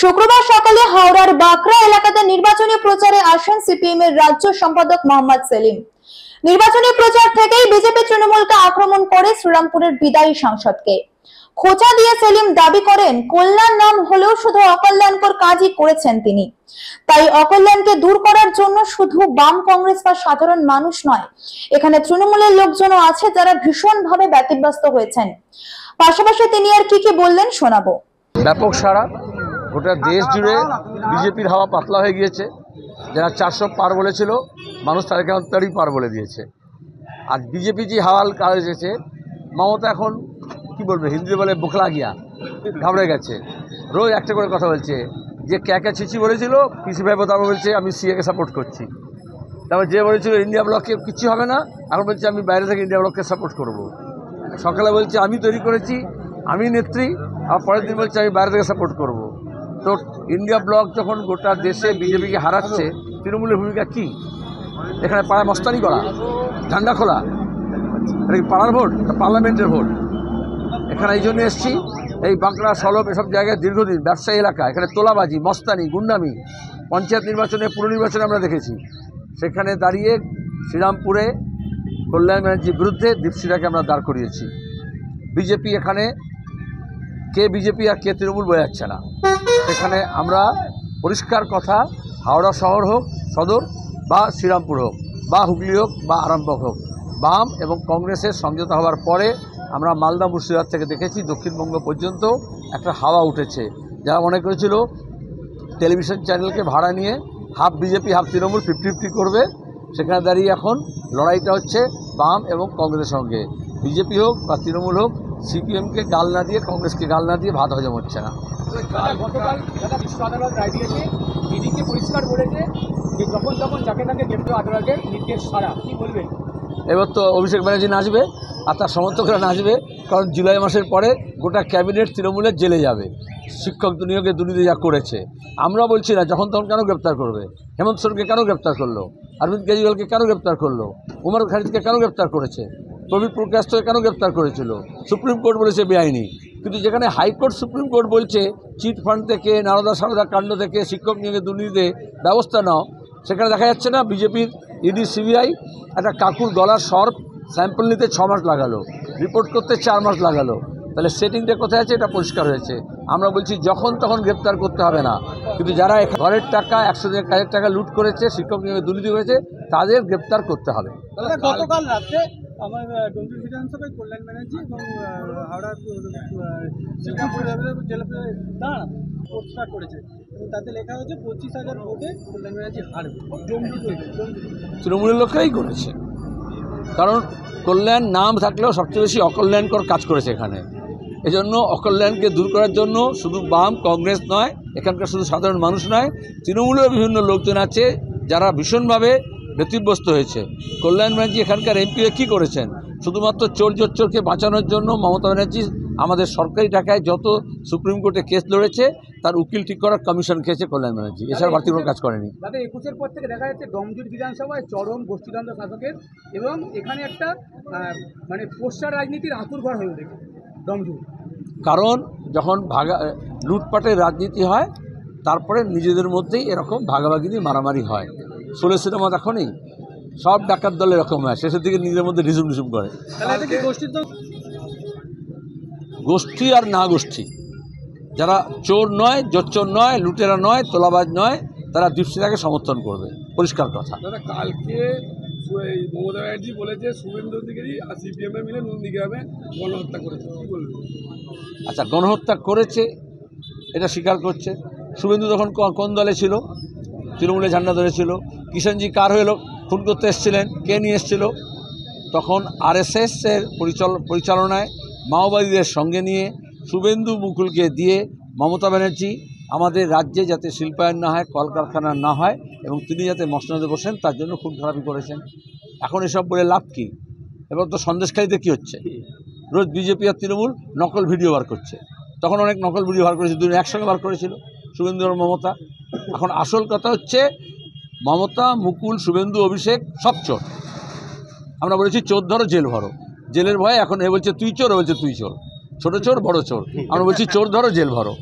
শুক্রবার সকালে হাওড়ার বাঁকড়া এলাকাতে নির্বাচনী প্রচারে আসেন সিপিএম এর রাজ্য সম্পাদক মোহাম্মদ সেলিম। নির্বাচনী প্রচার থেকেই বিজেপি তৃণমূলকে আক্রমণ করে শ্রীরামপুরের বিদায়ী সাংসদকে খোঁচা দিয়ে সেলিম দাবি করেন কল্যাণ নাম হলেও শুধু অকল্যাণকর কাজই করেছেন তিনি। তাই অকল্যাণকে দূর করার জন্য শুধু বাম কংগ্রেস বা সাধারণ মানুষ নয়, এখানে তৃণমূলের লোকজনও আছে যারা ভীষণভাবে ব্যতিব্যস্ত হয়েছেন। পাশাপাশি তিনি আর কি বললেন শোনাবো। ব্যাপক সারা গোটা দেশ জুড়ে বিজেপির হাওয়া পাতলা হয়ে গিয়েছে। যারা 400 পার বলেছিল মানুষ তাদেরকে পার বলে দিয়েছে। আর বিজেপি যে হাওয়াল কাজ এসেছে, মমতা এখন কি বলবে, হিন্দিতে বলে বোখলা গিয়া, ঘাবড়ে গেছে। রোজ একটা করে কথা বলছে যে ক্যাকা ছিচি বলেছিল পিসি ভাই তারপর বলছে আমি সিএকে সাপোর্ট করছি। তারপর যে বলেছিল ইন্ডিয়া ব্লককে কিছু হবে না, এখন বলছে আমি বাইরে থেকে ইন্ডিয়া ব্লককে সাপোর্ট করব। সকালে বলছে আমি তৈরি করেছি, আমি নেত্রী, আর পরের দিন বলছে আমি বাইরে থেকে সাপোর্ট করব। তো ইন্ডিয়া ব্লক যখন গোটা দেশে বিজেপিকে হারাচ্ছে, তৃণমূলের ভূমিকা কি? এখানে পাড়ায় মস্তানি করা, ঝান্ডা খোলা, এটা কি পাড়ার ভোট, পার্লামেন্টের ভোট? এখানে এই জন্য এসছি, এই বাঁকড়া সলভ এসব জায়গায় দীর্ঘদিন ব্যবসায়ী এলাকা, এখানে তোলাবাজি, মস্তানি, গুন্ডামি পঞ্চায়েত নির্বাচনে, পুর নির্বাচনে আমরা দেখেছি। সেখানে দাঁড়িয়ে শ্রীরামপুরে কল্যাণ ব্যানার্জির বিরুদ্ধে দীপশিরাকে আমরা দাঁড় করিয়েছি। বিজেপি এখানে কে বিজেপি আর কে তৃণমূল বোঝা যাচ্ছে না। এখানে আমরা পরিষ্কার কথা, হাওড়া শহর হোক, সদর বা শ্রীরামপুর হোক বা হুগলি হোক বা আরামবাগ হোক, বাম এবং কংগ্রেসের সমঝোতা হওয়ার পরে আমরা মালদা মুর্শিদাবাদ থেকে দেখেছি দক্ষিণবঙ্গ পর্যন্ত একটা হাওয়া উঠেছে। যারা মনে করেছিল টেলিভিশন চ্যানেলকে ভাড়া নিয়ে হাফ বিজেপি হাফ তৃণমূল 50-50 করবে, সেখানে দাঁড়িয়ে এখন লড়াইটা হচ্ছে বাম এবং কংগ্রেসের সঙ্গে। বিজেপি হোক বা তৃণমূল হোক, সিপিএমকে গাল না দিয়ে, কংগ্রেসকে গাল না দিয়ে ভাত হজম হচ্ছে না। গতকাল বিশ্ব আদালত রায় দিয়েছে, ইডিকে পরিষ্কার বলেছে যে যখন তখন যাকে তাকে গ্রেপ্তার আদালতের নির্দেশ ছাড়া। কি বলবেন? এবার তো অভিষেক ব্যানার্জি নাচবে আর তার সমর্থকরা নাচবে, কারণ জুলাই মাসের পরে গোটা ক্যাবিনেট তৃণমূলের জেলে যাবে। শিক্ষক নিয়োগে দুর্নীতি যা করেছে, আমরা বলছি না যখন তখন কেন গ্রেপ্তার করবে? হেমন্ত সোরেনকে কেন গ্রেপ্তার করলো? অরবিন্দ কেজরিওয়ালকে কেন গ্রেপ্তার করলো? উমর খালিদকে কেন গ্রেপ্তার করেছে? প্রবীর প্রকাশকে কেন গ্রেপ্তার করেছিল? সুপ্রিম কোর্ট বলেছে বেআইনি। কিন্তু যেখানে হাইকোর্ট সুপ্রিম কোর্ট বলছে চিট ফান্ড থেকে, নারদা সারদা কাণ্ড থেকে, শিক্ষক নিয়োগে দুর্নীতিতে ব্যবস্থা নাও, সেখানে দেখা যাচ্ছে না বিজেপির ইডি সিবিআই একটা কাকুর গলার সর্প স্যাম্পল নিতে 6 মাস লাগালো, রিপোর্ট করতে 4 মাস লাগালো। তাহলে সেটিংটা কোথায় আছে? এটা পরিষ্কার হয়েছে। আমরা বলছি যখন তখন গ্রেপ্তার করতে হবে না, কিন্তু যারা ঘরের টাকা 100 দিনের কাজের টাকা লুট করেছে, শিক্ষক নিয়োগে দুর্নীতি করেছে, তাদের গ্রেপ্তার করতে হবে। গতকাল রাত্রে আমার ডোমজুর বিধানসভায় কল্যাণ ব্যানার্জি এবং হাওড়া শ্রীরামপুর জেলা পোস্টার করেছে এবং তাতে লেখা হয়েছে 25,000 ভোটে কল্যাণ ব্যানার্জি হারবে। তৃণমূলের লোকেরাই করেছে, কারণ কল্যাণ নাম থাকলেও সবচেয়ে বেশি অকল্যাণকর কাজ করেছে এখানে। এজন্য অকল্যাণকে দূর করার জন্য শুধু বাম কংগ্রেস নয়, এখানকার শুধু সাধারণ মানুষ নয়, তৃণমূলের বিভিন্ন লোকজন আছে যারা ভীষণভাবে ব্যতিব্যস্ত হয়েছে। কল্যাণ ব্যানার্জি এখানকার এমপি কী করেছেন? শুধুমাত্র চোরকে বাঁচানোর জন্য মমতা ব্যানার্জি আমাদের সরকারি টাকায় যত সুপ্রিম কোর্টে কেস লড়েছে তার উকিল ঠিক করার কমিশন খেয়েছে কল্যাণ ব্যানার্জি, এছাড়া বাড়তি কোনো কাজ করেনি। দাদা 21-এর পর থেকে দেখা যাচ্ছে ডোমজুর বিধানসভায় চরম গোষ্ঠীদ্বন্দ্ব শাসকের, এবং এখানে একটা মানে পোস্টার রাজনীতির আঁতুড়ঘর হয়ে উঠেছে ডোমজুর। কারণ যখন লুটপাটের রাজনীতি হয়, তারপরে নিজেদের মধ্যেই এরকম ভাগাভাগি মারামারি হয়। 16 সিনেমা এখনই সব ডাকাত দল এরকম হয়, শেষের দিকে নিজের মধ্যে রিজুম করে। গোষ্ঠী আর না গোষ্ঠী, যারা চোর নয়, জোচ্চোর নয়, লুটেরা নয়, তোলাবাজ নয়, তারা দীপশিরাকে সমর্থন করবে, পরিষ্কার কথা। দাদা কালকে মমতা ব্যানার্জি বলেছে শুভেন্দু অধিকারী আর সিপিএম মিলে নন্দীগ্রামে গণহত্যা করেছে, কী বলবেন? আচ্ছা, গণহত্যা করেছে এটা স্বীকার করছে। শুভেন্দু তখন কোন দলে ছিল? তৃণমূলের ঝান্ডা ধরেছিল। কিষাণজি কার হয়ে খুন করতে এসেছিলেন? কে নিয়ে এসেছিল? তখন আরএসএসের পরিচালনায় মাওবাদীদের সঙ্গে নিয়ে শুভেন্দু মুকুলকে দিয়ে মমতা ব্যানার্জি আমাদের রাজ্যে যাতে শিল্পায়ন না হয়, কলকারখানা না হয় এবং তিনি যাতে মসনদে বসেন, তার জন্য খুন খারাপি করেছেন। এখন এসব বলে লাভ কী? এবার তো সন্দেশখালিতে কী হচ্ছে? রোজ বিজেপি আর তৃণমূল নকল ভিডিও বার করছে। তখন অনেক নকল ভিডিও বার করেছে, দুজন একসঙ্গে বার করেছিল, শুভেন্দু আর মমতা। এখন আসল কথা হচ্ছে মমতা, মুকুল, শুভেন্দু, অভিষেক সব চোর। আমরা বলেছি চোর ধরো জেল ভরো, জেলের ভয়ে এখন এ বলছে তুই চোর, ও বলছে তুই চোর, ছোট চোর বড় চোর। আমরা বলছি চোর ধরো জেল ভরো।